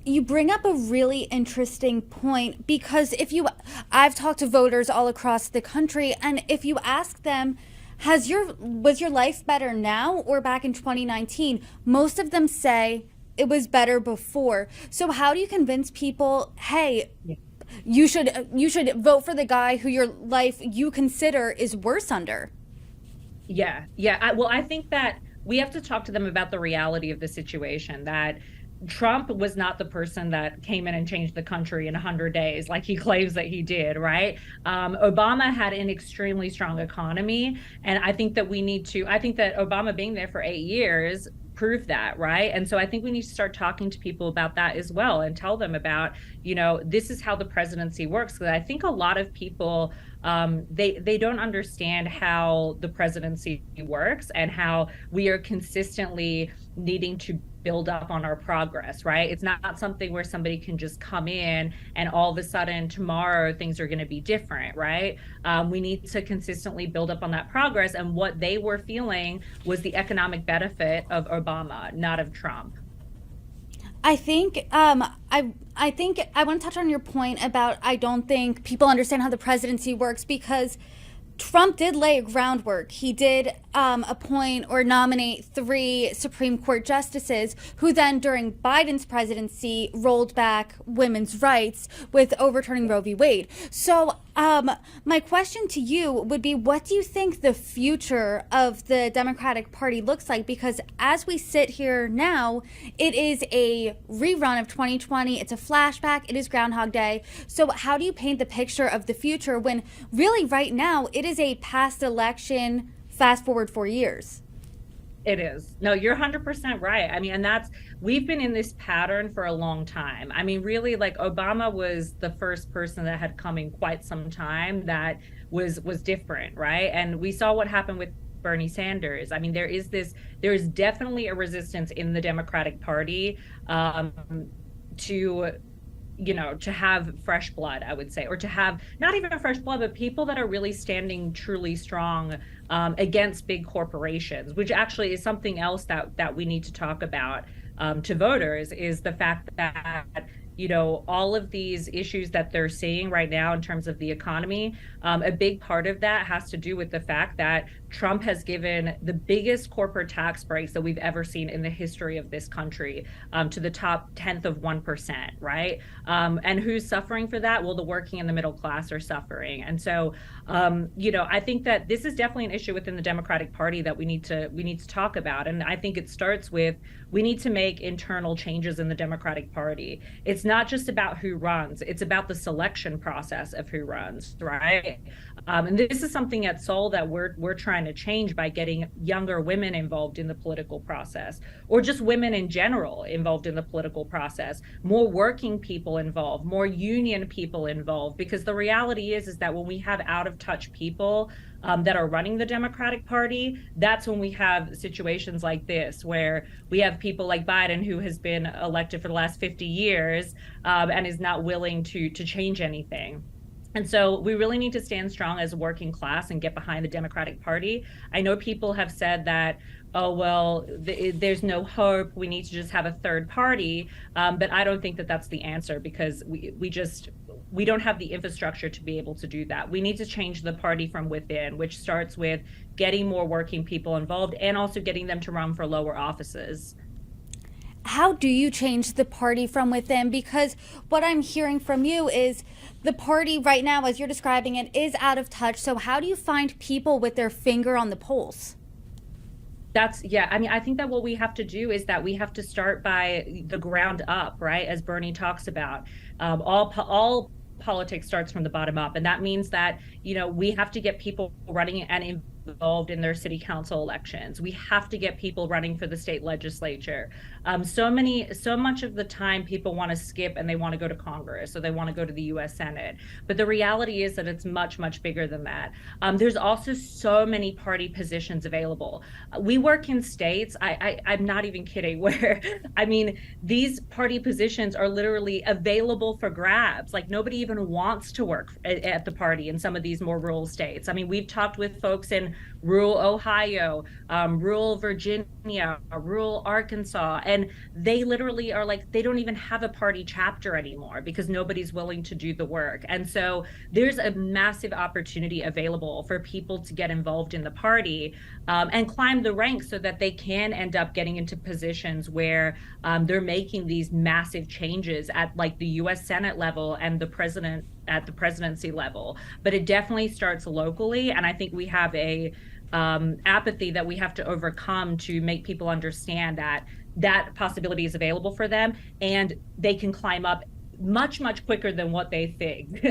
You bring up a really interesting point because I've talked to voters all across the country, and if you ask them, was your life better now or back in 2019? Most of them say it was better before. So how do you convince people, hey, you should vote for the guy who your life you consider is worse under? Yeah, yeah. Well, I think that we have to talk to them about the reality of the situation, that Trump was not the person that came in and changed the country in 100 days like he claims that he did, right? Obama had an extremely strong economy. And I think that Obama being there for 8 years proved that, right? And so I think we need to start talking to people about that as well and tell them about, this is how the presidency works. Because I think a lot of people, they don't understand how the presidency works and how we are consistently needing to build up on our progress, right? It's not something where somebody can just come in and all of a sudden tomorrow things are going to be different, right? We need to consistently build up on that progress. And what they were feeling was the economic benefit of Obama, not of Trump. I think I think I want to touch on your point about I don't think people understand how the presidency works because Trump did lay a groundwork. He did appoint or nominate three Supreme Court justices who then, during Biden's presidency, rolled back women's rights with overturning Roe v. Wade. So, my question to you would be what do you think the future of the Democratic Party looks like? Because as we sit here now, it is a rerun of 2020, it's a flashback, it is Groundhog Day. So, how do you paint the picture of the future when really right now it is a past election, fast forward 4 years? It is. No, you're 100% right. I mean, and we've been in this pattern for a long time. I mean, really, like Obama was the first person that had come in quite some time that was different, right? And we saw what happened with Bernie Sanders. I mean, there is definitely a resistance in the Democratic Party to to have fresh blood, I would say, or to have not even fresh blood, but people that are really standing truly strong against big corporations, which actually is something else that we need to talk about to voters, is the fact that all of these issues that they're seeing right now in terms of the economy, a big part of that has to do with the fact that Trump has given the biggest corporate tax breaks that we've ever seen in the history of this country, to the top tenth of 1%, right? And who's suffering for that? Well, the working and the middle class are suffering. And so, I think that this is definitely an issue within the Democratic Party that we need to talk about. And I think it starts with we need to make internal changes in the Democratic Party. It's not just about who runs, it's about the selection process of who runs, right? And this is something at Soul that we're trying to change by getting younger women involved in the political process, or just women in general involved in the political process, more working people involved, more union people involved, because the reality is that when we have out of touch people that are running the Democratic Party, that's when we have situations like this, where we have people like Biden, who has been elected for the last 50 years and is not willing to change anything. And so we really need to stand strong as a working class and get behind the Democratic Party. I know people have said that, oh, well, there's no hope. We need to just have a third party. But I don't think that that's the answer, because we don't have the infrastructure to be able to do that. We need to change the party from within, which starts with getting more working people involved and also getting them to run for lower offices. How do you change the party from within? Because what I'm hearing from you is the party right now, as you're describing it, is out of touch. So how do you find people with their finger on the pulse? Yeah. I mean, I think that what we have to do is that we have to start by the ground up, right? As Bernie talks about, all politics starts from the bottom up, and that means that we have to get people running and involved in their city council elections. We have to get people running for the state legislature. So much of the time people want to skip and they want to go to Congress, or they want to go to the US Senate. But the reality is that it's much, much bigger than that. There's also so many party positions available. We work in states, I'm not even kidding, where, I mean, these party positions are literally available for grabs. Like, nobody even wants to work at the party in some of these more rural states. I mean, we've talked with folks in rural Ohio, rural Virginia, rural Arkansas. And they literally are like, they don't even have a party chapter anymore because nobody's willing to do the work. And so there's a massive opportunity available for people to get involved in the party, and climb the ranks so that they can end up getting into positions where they're making these massive changes at like the US Senate level and the president at the presidency level. But it definitely starts locally. And I think we have a apathy that we have to overcome to make people understand that that possibility is available for them and they can climb up much, much quicker than what they think.